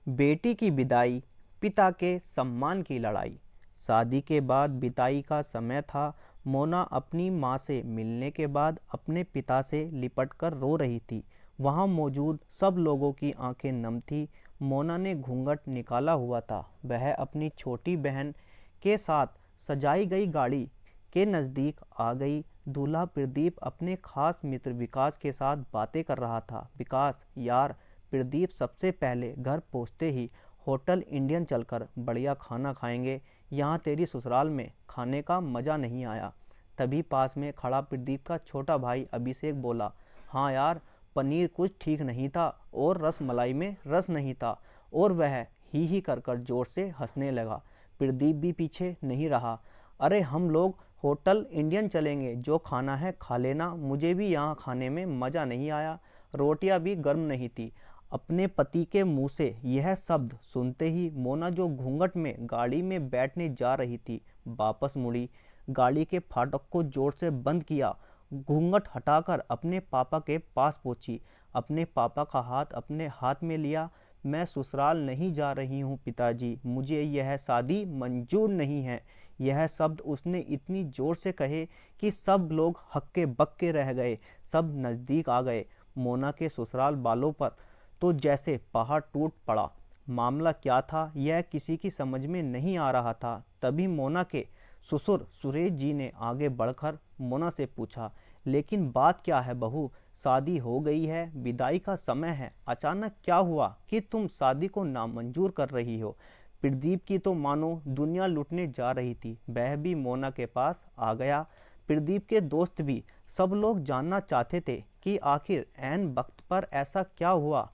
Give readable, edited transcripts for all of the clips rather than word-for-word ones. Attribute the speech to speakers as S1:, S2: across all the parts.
S1: बेटी की विदाई, पिता के सम्मान की लड़ाई। शादी के बाद बिदाई का समय था। मोना अपनी माँ से मिलने के बाद अपने पिता से लिपटकर रो रही थी। वहाँ मौजूद सब लोगों की आंखें नम थी। मोना ने घूंघट निकाला हुआ था। वह अपनी छोटी बहन के साथ सजाई गई गाड़ी के नज़दीक आ गई। दूल्हा प्रदीप अपने खास मित्र विकास के साथ बातें कर रहा था। विकास यार, प्रदीप सबसे पहले घर पहुंचते ही होटल इंडियन चलकर बढ़िया खाना खाएंगे। यहाँ तेरी ससुराल में खाने का मज़ा नहीं आया। तभी पास में खड़ा प्रदीप का छोटा भाई अभिषेक बोला, हाँ यार, पनीर कुछ ठीक नहीं था और रस मलाई में रस नहीं था। और वह ही कर जोर से हंसने लगा। प्रदीप भी पीछे नहीं रहा। अरे हम लोग होटल इंडियन चलेंगे, जो खाना है खा लेना, मुझे भी यहाँ खाने में मज़ा नहीं आया। रोटियां भी गर्म नहीं थी। अपने पति के मुंह से यह शब्द सुनते ही मोना, जो घूंघट में गाड़ी में बैठने जा रही थी, वापस मुड़ी। गाड़ी के फाटक को जोर से बंद किया। घूंघट हटाकर अपने पापा के पास पहुंची। अपने पापा का हाथ अपने हाथ में लिया। मैं ससुराल नहीं जा रही हूँ पिताजी, मुझे यह शादी मंजूर नहीं है। यह शब्द उसने इतनी जोर से कहे कि सब लोग हक्के बक्के रह गए। सब नज़दीक आ गए। मोना के ससुराल वालों पर तो जैसे पहाड़ टूट पड़ा। मामला क्या था यह किसी की समझ में नहीं आ रहा था। तभी मोना के ससुर सुरेश जी ने आगे बढ़कर मोना से पूछा, लेकिन बात क्या है बहू? शादी हो गई है, विदाई का समय है, अचानक क्या हुआ कि तुम शादी को नामंजूर कर रही हो? प्रदीप की तो मानो दुनिया लुटने जा रही थी। वह भी मोना के पास आ गया। प्रदीप के दोस्त भी, सब लोग जानना चाहते थे कि आखिर ऐन वक्त पर ऐसा क्या हुआ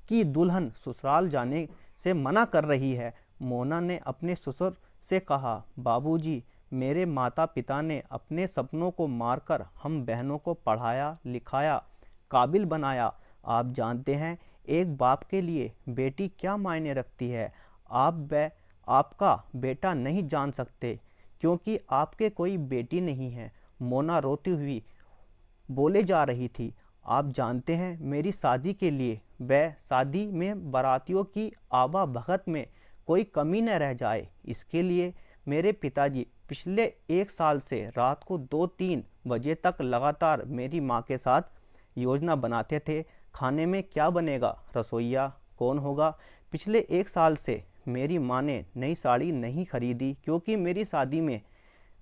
S1: कि दुल्हन ससुराल जाने से मना कर रही है। मोना ने अपने ससुर से कहा, बाबूजी, मेरे माता पिता ने अपने सपनों को मारकर हम बहनों को पढ़ाया लिखाया, काबिल बनाया। आप जानते हैं एक बाप के लिए बेटी क्या मायने रखती है। आप व आपका बेटा नहीं जान सकते, क्योंकि आपके कोई बेटी नहीं है। मोना रोती हुई बोले जा रही थी, आप जानते हैं मेरी शादी के लिए व शादी में बारातियों की आवा भगत में कोई कमी न रह जाए, इसके लिए मेरे पिताजी पिछले 1 साल से रात को 2-3 बजे तक लगातार मेरी माँ के साथ योजना बनाते थे। खाने में क्या बनेगा, रसोइया कौन होगा। पिछले 1 साल से मेरी माँ ने नई साड़ी नहीं खरीदी, क्योंकि मेरी शादी में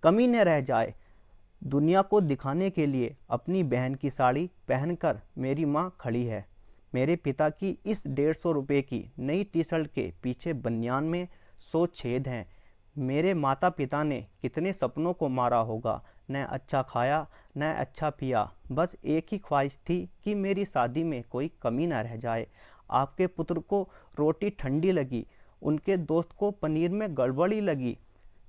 S1: कमी न रह जाए। दुनिया को दिखाने के लिए अपनी बहन की साड़ी पहनकर मेरी माँ खड़ी है। मेरे पिता की इस 150 रुपये की नई टी शर्ट के पीछे बनियान में 100 छेद हैं। मेरे माता पिता ने कितने सपनों को मारा होगा। न अच्छा खाया न अच्छा पिया, बस एक ही ख्वाहिश थी कि मेरी शादी में कोई कमी न रह जाए। आपके पुत्र को रोटी ठंडी लगी, उनके दोस्त को पनीर में गड़बड़ी लगी,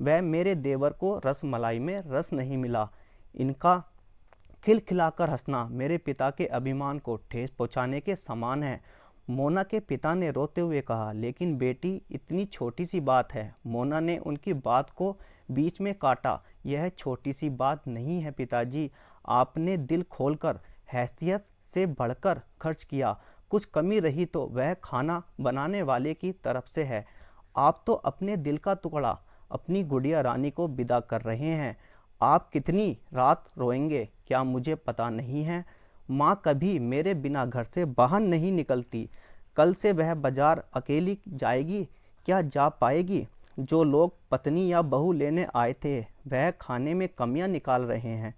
S1: वह मेरे देवर को रस मलाई में रस नहीं मिला। इनका खिलखिलाकर हंसना मेरे पिता के अभिमान को ठेस पहुंचाने के समान है। मोना के पिता ने रोते हुए कहा, लेकिन बेटी, इतनी छोटी सी बात है। मोना ने उनकी बात को बीच में काटा, यह छोटी सी बात नहीं है पिताजी। आपने दिल खोलकर हैसियत से बढ़कर खर्च किया। कुछ कमी रही तो वह खाना बनाने वाले की तरफ से है। आप तो अपने दिल का टुकड़ा अपनी गुड़िया रानी को विदा कर रहे हैं। आप कितनी रात रोएंगे क्या मुझे पता नहीं है। माँ कभी मेरे बिना घर से बाहर नहीं निकलती। कल से वह बाजार अकेली जाएगी, क्या जा पाएगी? जो लोग पत्नी या बहू लेने आए थे वह खाने में कमियां निकाल रहे हैं।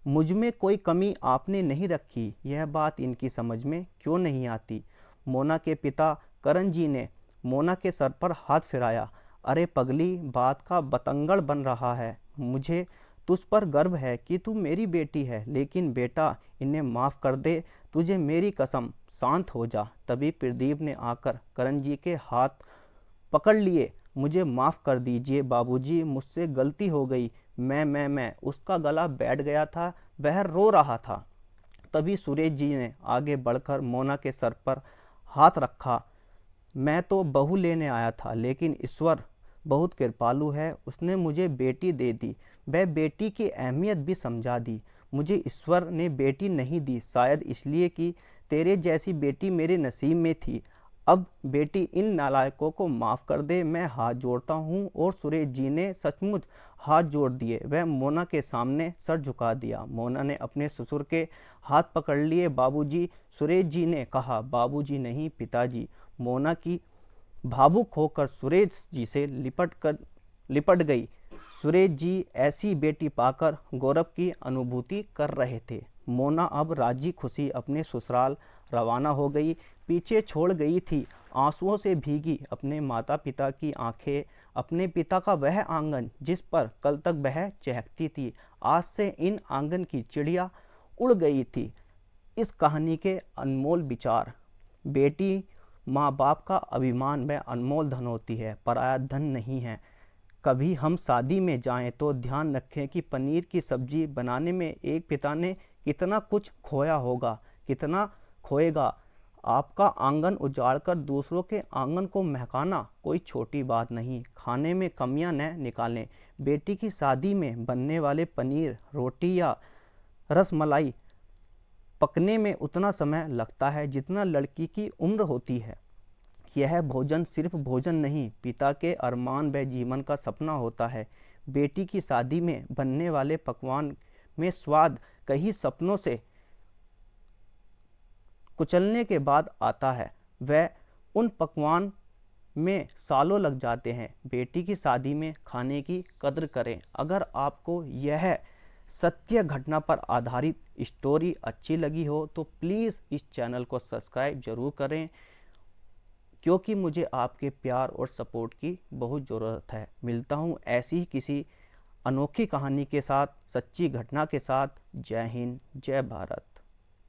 S1: मुझ में कोई कमी आपने नहीं रखी, यह बात इनकी समझ में क्यों नहीं आती? मोना के पिता करण जी ने मोना के सर पर हाथ फिराया। अरे पगली, बात का बतंगड़ बन रहा है। मुझे तुझ पर गर्व है कि तू मेरी बेटी है, लेकिन बेटा, इन्हें माफ़ कर दे, तुझे मेरी कसम, शांत हो जा। तभी प्रदीप ने आकर करण जी के हाथ पकड़ लिए। मुझे माफ़ कर दीजिए बाबूजी, मुझसे गलती हो गई। मैं उसका गला बैठ गया था, वह रो रहा था। तभी सुरेश जी ने आगे बढ़कर मोना के सर पर हाथ रखा। मैं तो बहू लेने आया था, लेकिन ईश्वर बहुत कृपालु है, उसने मुझे बेटी दे दी। वह बेटी की अहमियत भी समझा दी। मुझे ईश्वर ने बेटी नहीं दी, शायद इसलिए कि तेरे जैसी बेटी मेरे नसीब में थी। अब बेटी इन नालायकों को माफ़ कर दे, मैं हाथ जोड़ता हूँ। और सुरेश जी ने सचमुच हाथ जोड़ दिए। वह मोना के सामने सर झुका दिया। मोना ने अपने ससुर के हाथ पकड़ लिए। बाबूजी, सुरेश जी ने कहा। बाबूजी नहीं, पिताजी। मोना की भावुक होकर सुरेश जी से लिपट गई। सुरेश जी ऐसी बेटी पाकर गौरव की अनुभूति कर रहे थे। मोना अब राजी खुशी अपने ससुराल रवाना हो गई। पीछे छोड़ गई थी आंसुओं से भीगी अपने माता पिता की आंखें, अपने पिता का वह आंगन जिस पर कल तक वह चहकती थी। आज से इन आंगन की चिड़िया उड़ गई थी। इस कहानी के अनमोल विचार: बेटी माँ बाप का अभिमान व अनमोल धन होती है, पराया धन नहीं है। कभी हम शादी में जाएं तो ध्यान रखें कि पनीर की सब्जी बनाने में एक पिता ने कितना कुछ खोया होगा, कितना खोएगा। आपका आंगन उजाड़कर दूसरों के आंगन को महकाना कोई छोटी बात नहीं। खाने में कमियां न निकालें। बेटी की शादी में बनने वाले पनीर, रोटी या रसमलाई पकने में उतना समय लगता है जितना लड़की की उम्र होती है। यह भोजन सिर्फ भोजन नहीं, पिता के अरमान व जीवन का सपना होता है। बेटी की शादी में बनने वाले पकवान में स्वाद कई सपनों से कुचलने के बाद आता है। वह उन पकवान में सालों लग जाते हैं। बेटी की शादी में खाने की कद्र करें। अगर आपको यह सत्य घटना पर आधारित स्टोरी अच्छी लगी हो तो प्लीज़ इस चैनल को सब्सक्राइब जरूर करें, क्योंकि मुझे आपके प्यार और सपोर्ट की बहुत ज़रूरत है। मिलता हूँ ऐसी ही किसी अनोखी कहानी के साथ, सच्ची घटना के साथ। जय हिंद, जय भारत।